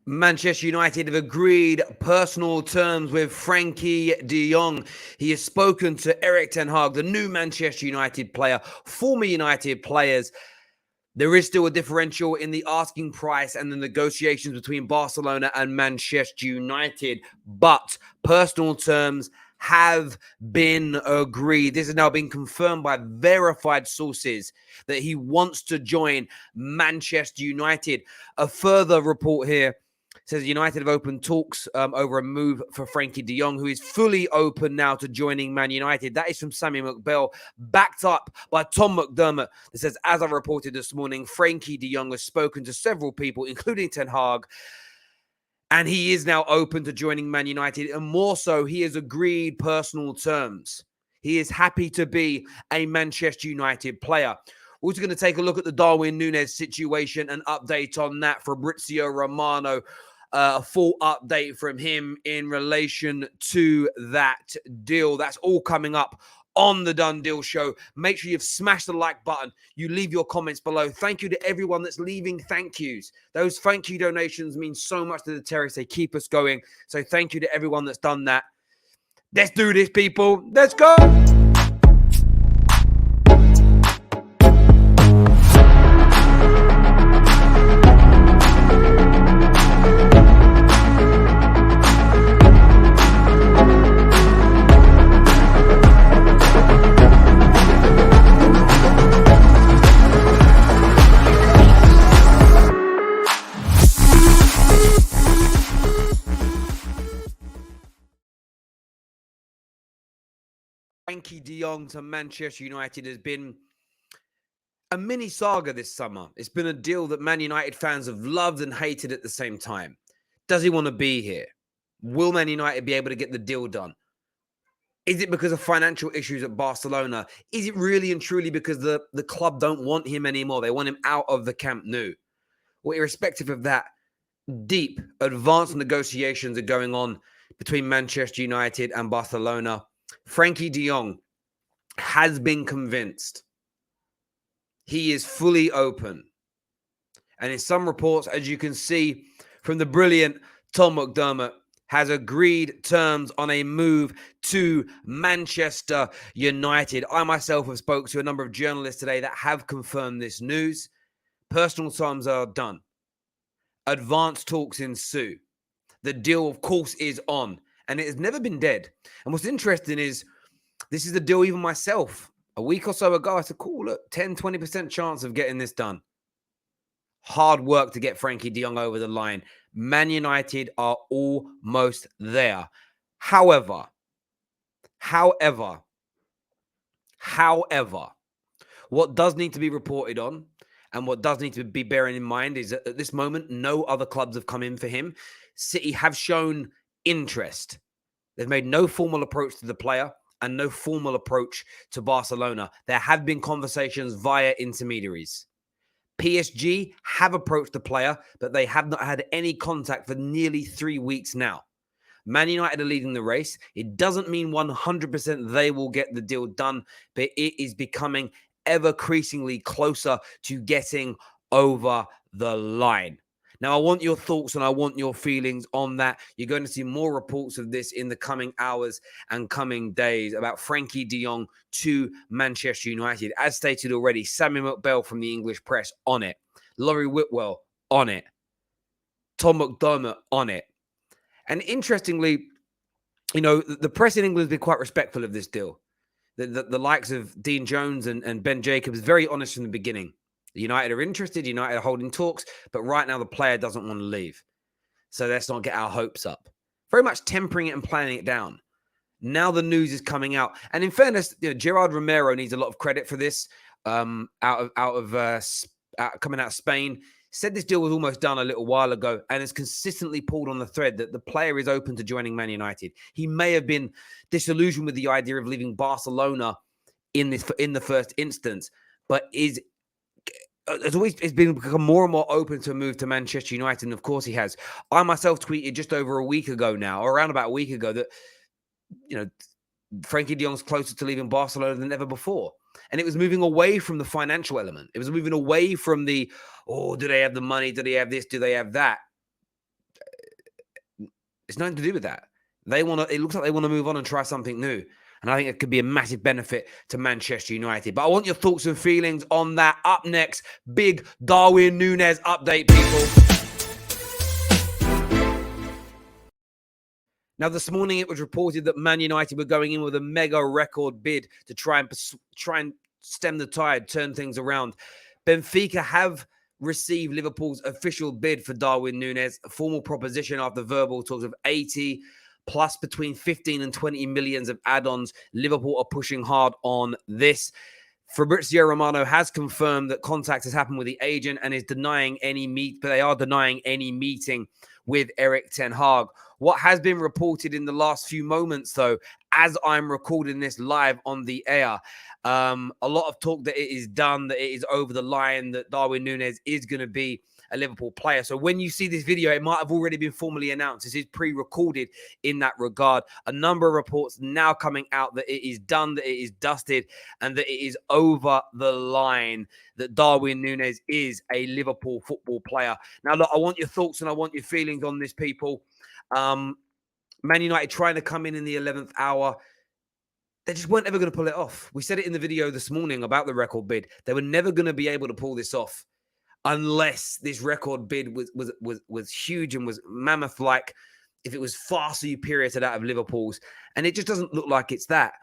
Manchester United have agreed personal terms with Frenkie de Jong. He has spoken to Erik ten Hag, the new Manchester United player, former United players. There is still a differential in the asking price and the negotiations between Barcelona and Manchester United, but personal terms have been agreed. This has now been confirmed by verified sources that he wants to join Manchester United. A further report here says United have opened talks over a move for Frenkie de Jong, who is fully open now to joining Man United. That is from Sammy McBell, backed up by Tom McDermott. It says, as I reported this morning, Frenkie de Jong has spoken to several people, including Ten Hag, and he is now open to joining Man United. And more so, he has agreed personal terms. He is happy to be a Manchester United player. We're also going to take a look at the Darwin Nunez situation and update on that. Fabrizio Romano, a full update from him in relation to that deal. That's all coming up on the Done Deal Show. Make sure you've smashed the like button. You leave your comments below. Thank you to everyone that's leaving thank yous. Those thank you donations mean so much to the Terrace. They keep us going. So thank you to everyone that's done that. Let's do this, people. Let's go. Frenkie de Jong to Manchester United has been a mini saga this summer. It's been a deal that Man United fans have loved and hated at the same time. Does he want to be here? Will Man United be able to get the deal done? Is it because of financial issues at Barcelona? Is it really and truly because the club don't want him anymore? They want him out of the Camp Nou. Well, irrespective of that, deep, advanced negotiations are going on between Manchester United and Barcelona. Frenkie de Jong has been convinced. He is fully open. And in some reports, as you can see from the brilliant Tom McDermott, has agreed terms on a move to Manchester United. I myself have spoke to a number of journalists today that have confirmed this news. Personal terms are done. Advanced talks ensue. The deal, of course, is on. And it has never been dead. And what's interesting is, this is the deal even myself. A week or so ago, I said, cool, look, 10, 20% chance of getting this done. Hard work to get Frenkie de Jong over the line. Man United are almost there. However, what does need to be reported on and what does need to be bearing in mind is that at this moment, no other clubs have come in for him. City have shown interest. They've made no formal approach to the player and no formal approach to Barcelona. There have been conversations via intermediaries. PSG have approached the player, but they have not had any contact for nearly 3 weeks now. Man United are leading the race. It doesn't mean 100% they will get the deal done, but it is becoming ever increasingly closer to getting over the line. Now, I want your thoughts and I want your feelings on that. You're going to see more reports of this in the coming hours and coming days about Frenkie de Jong to Manchester United. As stated already, Sammy McBell from the English press on it. Laurie Whitwell on it. Tom McDermott on it. And interestingly, you know, the press in England has been quite respectful of this deal. The likes of Dean Jones and Ben Jacobs, very honest from the beginning. United are interested, United are holding talks, but right now the player doesn't want to leave. So let's not get our hopes up. Very much tempering it and planning it down. Now the news is coming out. And in fairness, you know, Gerard Romero needs a lot of credit for this. Coming out of Spain, said this deal was almost done a little while ago and has consistently pulled on the thread that the player is open to joining Man United. He may have been disillusioned with the idea of leaving Barcelona in the first instance, but it's become more and more open to a move to Manchester United, and of course he has. I myself tweeted just over a week ago now, or around about a week ago, that, you know, Frenkie de Jong's closer to leaving Barcelona than ever before. And it was moving away from the financial element. It was moving away from the, oh, do they have the money? Do they have this? Do they have that? It's nothing to do with that. It looks like they want to move on and try something new. And I think it could be a massive benefit to Manchester United. But I want your thoughts and feelings on that. Up next, big Darwin Nunez update, people. Now, this morning it was reported that Man United were going in with a mega record bid to try and stem the tide, turn things around. Benfica have received Liverpool's official bid for Darwin Nunez, a formal proposition after verbal talks of 80 plus between 15 and 20 millions of add-ons. Liverpool are pushing hard on this. Fabrizio Romano has confirmed that contact has happened with the agent and is denying any meeting with Erik ten Hag. What has been reported in the last few moments, though, as I'm recording this live on the air, a lot of talk that it is done, that it is over the line, that Darwin Nunez is going to be a Liverpool player. So when you see this video, it might have already been formally announced. This is pre-recorded in that regard. A number of reports now coming out that it is done, that it is dusted, and that it is over the line, that Darwin Nunez is a Liverpool football player. Now, look, I want your thoughts and I want your feelings on this, people. Man United trying to come in the 11th hour. They just weren't ever going to pull it off. We said it in the video this morning about the record bid. They were never going to be able to pull this off unless this record bid was huge and was mammoth-like, if it was far superior to that of Liverpool's. And it just doesn't look like it's that.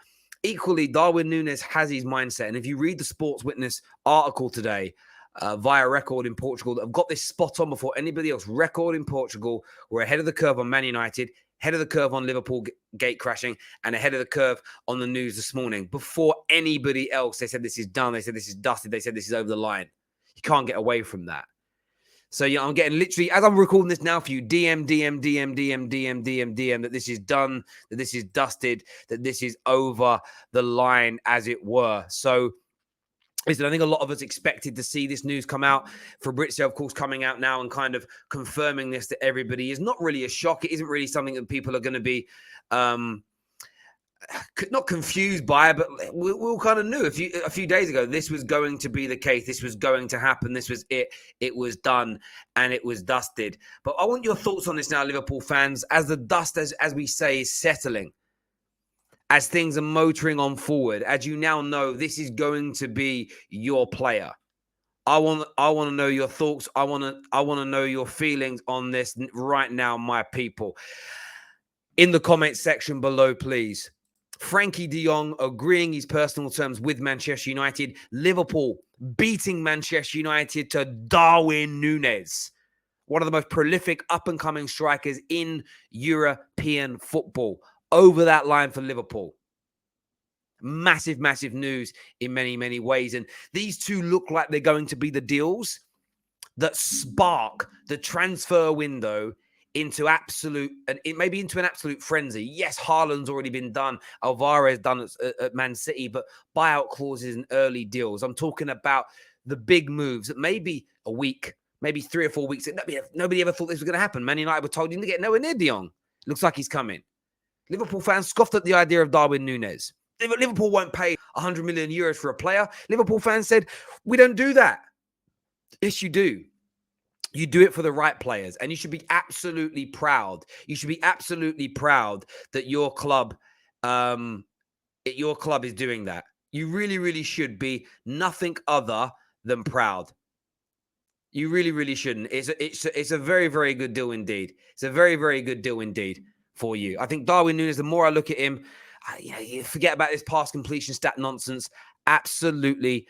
Equally, Darwin Nunez has his mindset. And if you read the Sports Witness article today via Record in Portugal, that have got this spot on before anybody else. Record in Portugal were ahead of the curve on Man United, ahead of the curve on Liverpool gate crashing, and ahead of the curve on the news this morning. Before anybody else, they said this is done. They said this is dusted. They said this is over the line. You can't get away from that. So, yeah, I'm getting literally, as I'm recording this now for you, DM, that this is done, that this is dusted, that this is over the line, as it were. So, listen, I think a lot of us expected to see this news come out. Fabrizio, of course, coming out now and kind of confirming this to everybody is not really a shock. It isn't really something that people are going to be not confused by, but we all kind of knew a few days ago this was going to be the case. This was going to happen. This was it. It was done and it was dusted. But I want your thoughts on this now, Liverpool fans, as the dust, as we say, is settling, as things are motoring on forward, as you now know, this is going to be your player. I want to know your thoughts. I want to know your feelings on this right now, my people. In the comment section below, please. Frenkie de Jong agreeing his personal terms with Manchester United. Liverpool beating Manchester United to Darwin Nunez, one of the most prolific up-and-coming strikers in European football. Over that line for Liverpool. Massive, massive news in many, many ways. And these two look like they're going to be the deals that spark the transfer window into an absolute frenzy. Yes, Haaland's already been done. Alvarez done at Man City, but buyout clauses and early deals. I'm talking about the big moves that maybe a week, maybe 3 or 4 weeks. Nobody ever thought this was going to happen. Man United were told you to get nowhere near De Jong. Looks like he's coming. Liverpool fans scoffed at the idea of Darwin Nunez. Liverpool won't pay 100 million euros for a player. Liverpool fans said, we don't do that. Yes, you do. You do it for the right players, and you should be absolutely proud. You should be absolutely proud that your club is doing that. You really, really should be nothing other than proud. You really, really shouldn't. It's a very, very good deal indeed. It's a very, very good deal indeed for you. I think Darwin Nunez, the more I look at him, you forget about this pass completion stat nonsense. Absolutely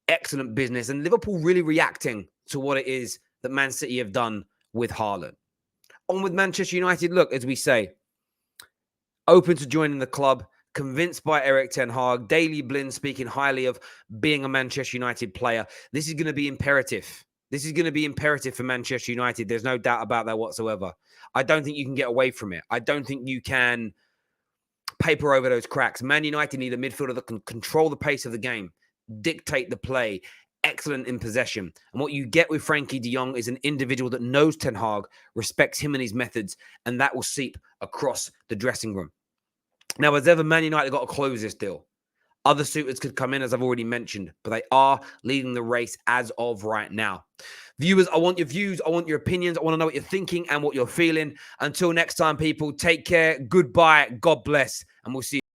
excellent business. And Liverpool really reacting to what it is that Man City have done with Haaland. On with Manchester United, look, as we say, open to joining the club, convinced by Erik ten Hag, Daley Blind speaking highly of being a Manchester United player. This is going to be imperative. This is going to be imperative for Manchester United. There's no doubt about that whatsoever. I don't think you can get away from it. I don't think you can paper over those cracks. Man United need a midfielder that can control the pace of the game, dictate the play, excellent in possession. And what you get with Frenkie de Jong is an individual that knows Ten Hag, respects him and his methods, and that will seep across the dressing room. Now, as ever, Man United got to close this deal. Other suitors could come in, as I've already mentioned, but they are leading the race as of right now. Viewers, I want your views. I want your opinions. I want to know what you're thinking and what you're feeling. Until next time, people, take care. Goodbye. God bless. And we'll see you.